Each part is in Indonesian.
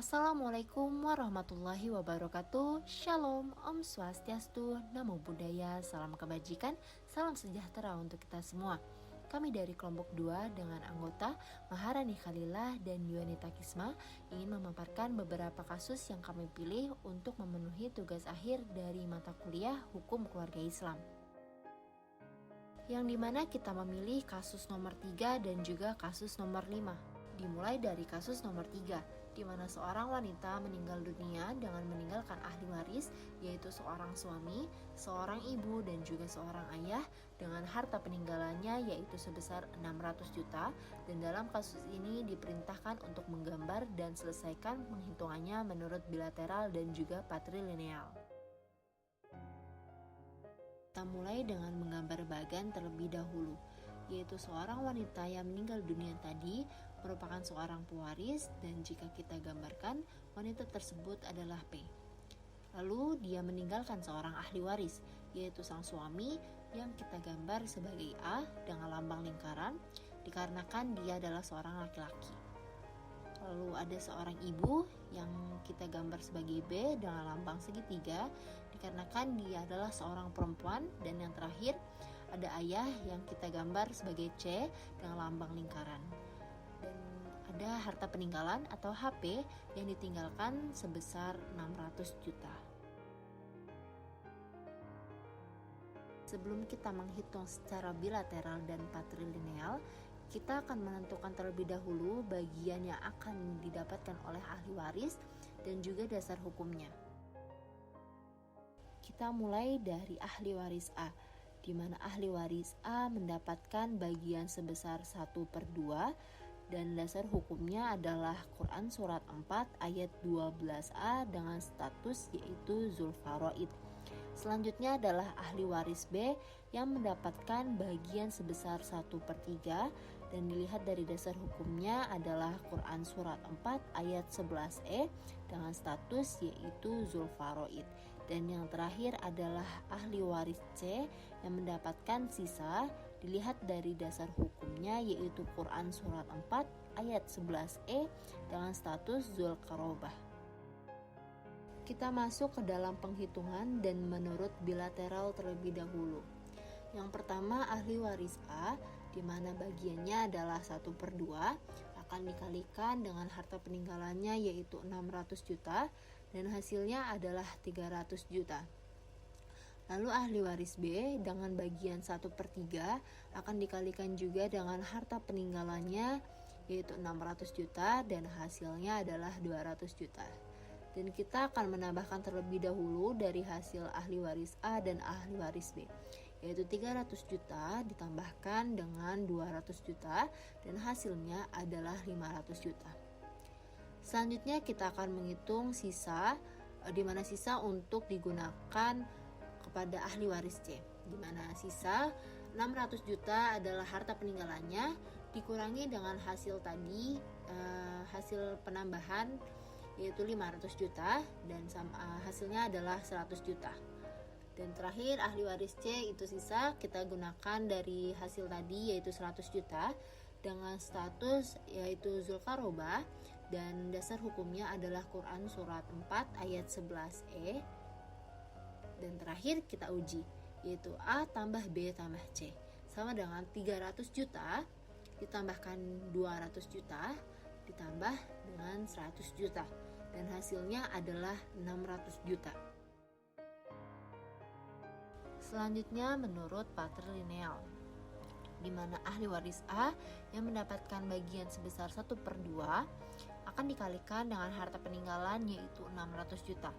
Assalamualaikum warahmatullahi wabarakatuh. Shalom, Om Swastiastu, Namo Buddhaya, salam kebajikan, salam sejahtera untuk kita semua. Kami dari kelompok 2 dengan anggota Maharani Khalillah dan Yuanita Kisma ingin memaparkan beberapa kasus yang kami pilih untuk memenuhi tugas akhir dari mata kuliah Hukum Keluarga Islam. Yang dimana kita memilih kasus nomor 3 dan juga kasus nomor 5. Dimulai dari kasus nomor 3, di mana seorang wanita meninggal dunia dengan meninggalkan ahli waris, yaitu seorang suami, seorang ibu, dan juga seorang ayah, dengan harta peninggalannya yaitu sebesar 600 juta, dan dalam kasus ini diperintahkan untuk menggambar dan selesaikan penghitungannya menurut bilateral dan juga patrilineal. Kita mulai dengan menggambar bagan terlebih dahulu, yaitu seorang wanita yang meninggal dunia tadi merupakan seorang pewaris, dan jika kita gambarkan, wanita tersebut adalah P. Lalu dia meninggalkan seorang ahli waris, yaitu sang suami yang kita gambar sebagai A dengan lambang lingkaran, dikarenakan dia adalah seorang laki-laki. Lalu ada seorang ibu yang kita gambar sebagai B dengan lambang segitiga, dikarenakan dia adalah seorang perempuan. Dan yang terakhir ada ayah yang kita gambar sebagai C dengan lambang lingkaran. Dan ada harta peninggalan atau HP yang ditinggalkan sebesar 600 juta. Sebelum kita menghitung secara bilateral dan patrilineal, kita akan menentukan terlebih dahulu bagian yang akan didapatkan oleh ahli waris dan juga dasar hukumnya. Kita mulai dari ahli waris A, di mana ahli waris A mendapatkan bagian sebesar 1/2 dan dasar hukumnya adalah Quran Surat 4 ayat 12a dengan status yaitu Zulfaroid. Selanjutnya adalah ahli waris B yang mendapatkan bagian sebesar 1/3 dan dilihat dari dasar hukumnya adalah Quran Surat 4 ayat 11e dengan status yaitu Zulfaroid. Dan yang terakhir adalah ahli waris C yang mendapatkan sisa dilihat dari dasar hukumnya yaitu Quran Surat 4 ayat 11e dengan status Zulkarobah. Kita masuk ke dalam penghitungan dan menurut bilateral terlebih dahulu. Yang pertama ahli waris A, di mana bagiannya adalah 1/2 akan dikalikan dengan harta peninggalannya yaitu 600 juta dan hasilnya adalah 300 juta. Lalu ahli waris B dengan bagian 1/3 akan dikalikan juga dengan harta peninggalannya yaitu 600 juta dan hasilnya adalah 200 juta. Dan kita akan menambahkan terlebih dahulu dari hasil ahli waris A dan ahli waris B, yaitu 300 juta ditambahkan dengan 200 juta dan hasilnya adalah 500 juta. Selanjutnya kita akan menghitung sisa, di mana sisa untuk digunakan kepada ahli waris C, di mana sisa 600 juta adalah harta peninggalannya dikurangi dengan hasil tadi, hasil penambahan yaitu 500 juta dan hasilnya adalah 100 juta. Dan terakhir ahli waris C itu sisa kita gunakan dari hasil tadi yaitu 100 juta dengan status yaitu Zulkarobah dan dasar hukumnya adalah Quran Surat 4 ayat 11e. Dan terakhir kita uji yaitu A tambah B tambah C sama dengan 300 juta ditambahkan 200 juta ditambah dengan 100 juta dan hasilnya adalah 600 juta. Selanjutnya menurut patrilineal, di mana ahli waris A yang mendapatkan bagian sebesar 1/2 akan dikalikan dengan harta peninggalan yaitu 600 juta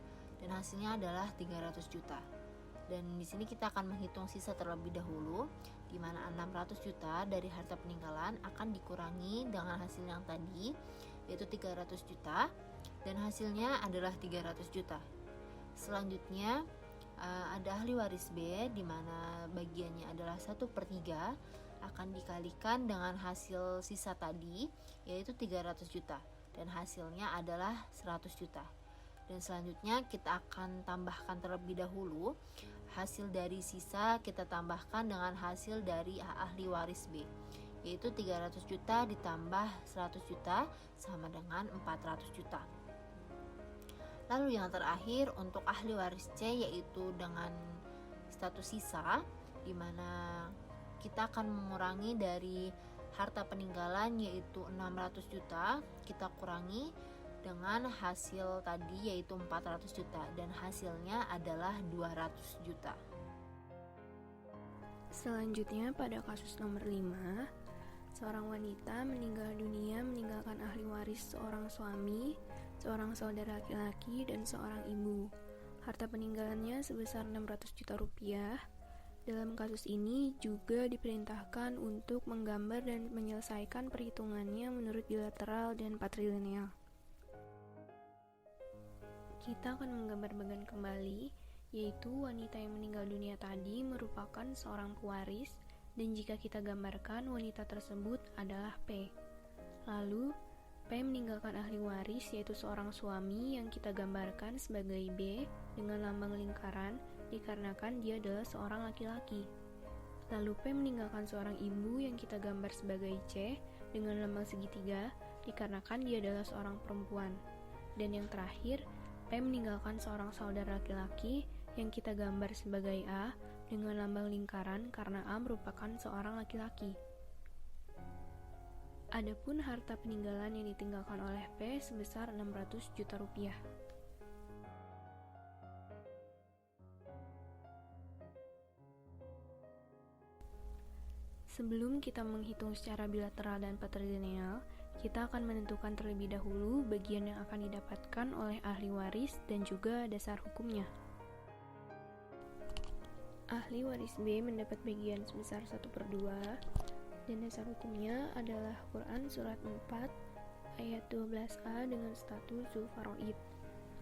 dan hasilnya adalah 300 juta. Dan di sini kita akan menghitung sisa terlebih dahulu, di mana 600 juta dari harta peninggalan akan dikurangi dengan hasil yang tadi yaitu 300 juta dan hasilnya adalah 300 juta. Selanjutnya ada ahli waris B di mana bagiannya adalah 1/3 akan dikalikan dengan hasil sisa tadi yaitu 300 juta dan hasilnya adalah 100 juta. Dan selanjutnya kita akan tambahkan terlebih dahulu hasil dari sisa kita tambahkan dengan hasil dari ahli waris B yaitu 300 juta ditambah 100 juta sama dengan 400 juta. Lalu yang terakhir untuk ahli waris C, yaitu dengan status sisa, di mana kita akan mengurangi dari harta peninggalan yaitu 600 juta, kita kurangi dengan hasil tadi yaitu 400 juta dan hasilnya adalah 200 juta. Selanjutnya pada kasus nomor 5, seorang wanita meninggal dunia meninggalkan ahli waris seorang suami, seorang saudara laki-laki, dan seorang ibu. Harta peninggalannya sebesar 600 juta rupiah. Dalam kasus ini juga diperintahkan untuk menggambar dan menyelesaikan perhitungannya menurut bilateral dan patrilineal. Kita akan menggambar kembali, yaitu wanita yang meninggal dunia tadi merupakan seorang pewaris, dan jika kita gambarkan wanita tersebut adalah P. Lalu, P meninggalkan ahli waris yaitu seorang suami yang kita gambarkan sebagai B dengan lambang lingkaran dikarenakan dia adalah seorang laki-laki. Lalu P meninggalkan seorang ibu yang kita gambar sebagai C dengan lambang segitiga dikarenakan dia adalah seorang perempuan. Dan yang terakhir, P meninggalkan seorang saudara laki-laki yang kita gambar sebagai A dengan lambang lingkaran karena A merupakan seorang laki-laki. Adapun harta peninggalan yang ditinggalkan oleh P sebesar 600 juta rupiah. Sebelum kita menghitung secara bilateral dan patrilineal, kita akan menentukan terlebih dahulu bagian yang akan didapatkan oleh ahli waris dan juga dasar hukumnya. Ahli waris B mendapat bagian sebesar 1/2 dan dasar hukumnya adalah Quran Surat 4 ayat 12a dengan status Zul Faraid.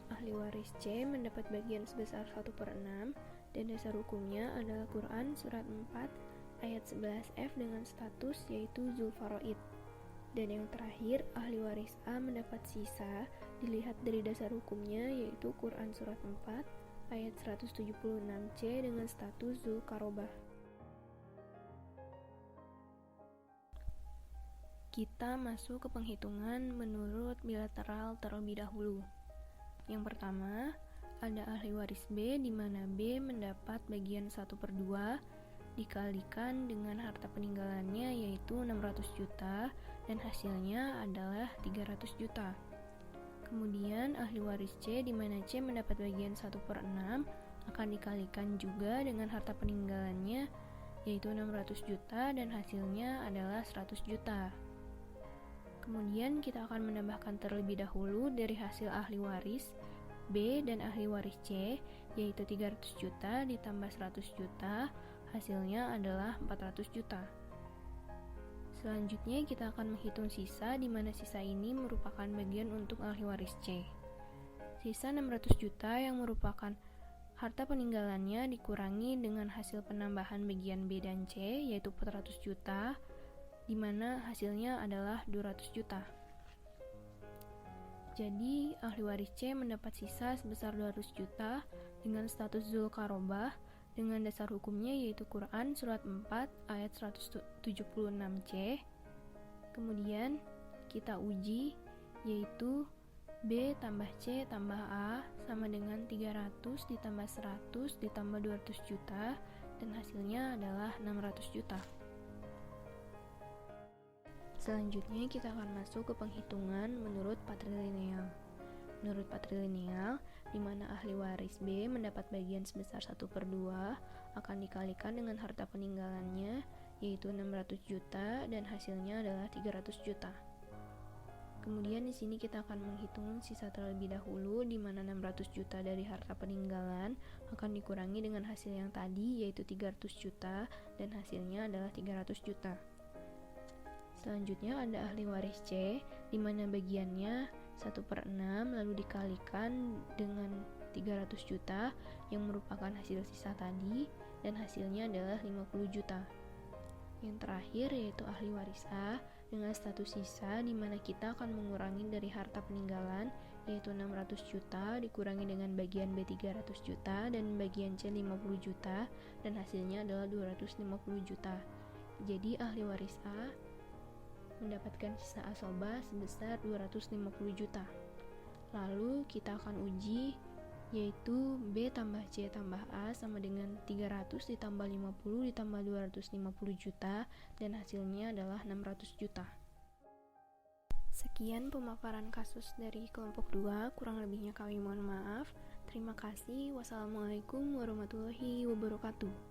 Ahli waris C mendapat bagian sebesar 1/6 dan dasar hukumnya adalah Quran Surat 4 ayat 11f dengan status yaitu Zul Faraid. Dan yang terakhir, ahli waris A mendapat sisa dilihat dari dasar hukumnya yaitu Quran Surat 4 ayat 176c dengan status Zul Karobah. Kita masuk ke penghitungan menurut bilateral terlebih dahulu. Yang pertama, ada ahli waris B di mana B mendapat bagian 1/2 dikalikan dengan harta peninggalannya yaitu 600 juta dan hasilnya adalah 300 juta. Kemudian ahli waris C di mana C mendapat bagian 1/6 akan dikalikan juga dengan harta peninggalannya yaitu 600 juta dan hasilnya adalah 100 juta. Kemudian kita akan menambahkan terlebih dahulu dari hasil ahli waris B dan ahli waris C yaitu 300 juta ditambah 100 juta, hasilnya adalah 400 juta. Selanjutnya kita akan menghitung sisa di mana sisa ini merupakan bagian untuk ahli waris C. Sisa 600 juta yang merupakan harta peninggalannya dikurangi dengan hasil penambahan bagian B dan C yaitu 400 juta di mana hasilnya adalah 200 juta. Jadi ahli waris C mendapat sisa sebesar 200 juta dengan status Zul Karobah dengan dasar hukumnya yaitu Quran Surat 4 ayat 176c. Kemudian kita uji yaitu B tambah C tambah A sama dengan 300 ditambah 100 ditambah 200 juta dan hasilnya adalah 600 juta. Selanjutnya kita akan masuk ke penghitungan menurut patrilineal. Menurut patrilineal, di mana ahli waris B mendapat bagian sebesar 1/2 akan dikalikan dengan harta peninggalannya yaitu 600 juta dan hasilnya adalah 300 juta. Kemudian di sini kita akan menghitung sisa terlebih dahulu di mana 600 juta dari harta peninggalan akan dikurangi dengan hasil yang tadi yaitu 300 juta dan hasilnya adalah 300 juta. Selanjutnya ada ahli waris C di mana bagiannya 1/6 lalu dikalikan dengan 300 juta yang merupakan hasil sisa tadi dan hasilnya adalah 50 juta. Yang terakhir yaitu ahli waris A dengan status sisa di mana kita akan mengurangi dari harta peninggalan yaitu 600 juta dikurangi dengan bagian B 300 juta dan bagian C 50 juta dan hasilnya adalah 250 juta. Jadi ahli waris A mendapatkan sisa asobah sebesar 250 juta. Lalu kita akan uji, yaitu B tambah C tambah A sama dengan 300 ditambah 50 ditambah 250 juta, dan hasilnya adalah 600 juta. Sekian pemaparan kasus dari kelompok 2, kurang lebihnya kami mohon maaf. Terima kasih. Wassalamualaikum warahmatullahi wabarakatuh.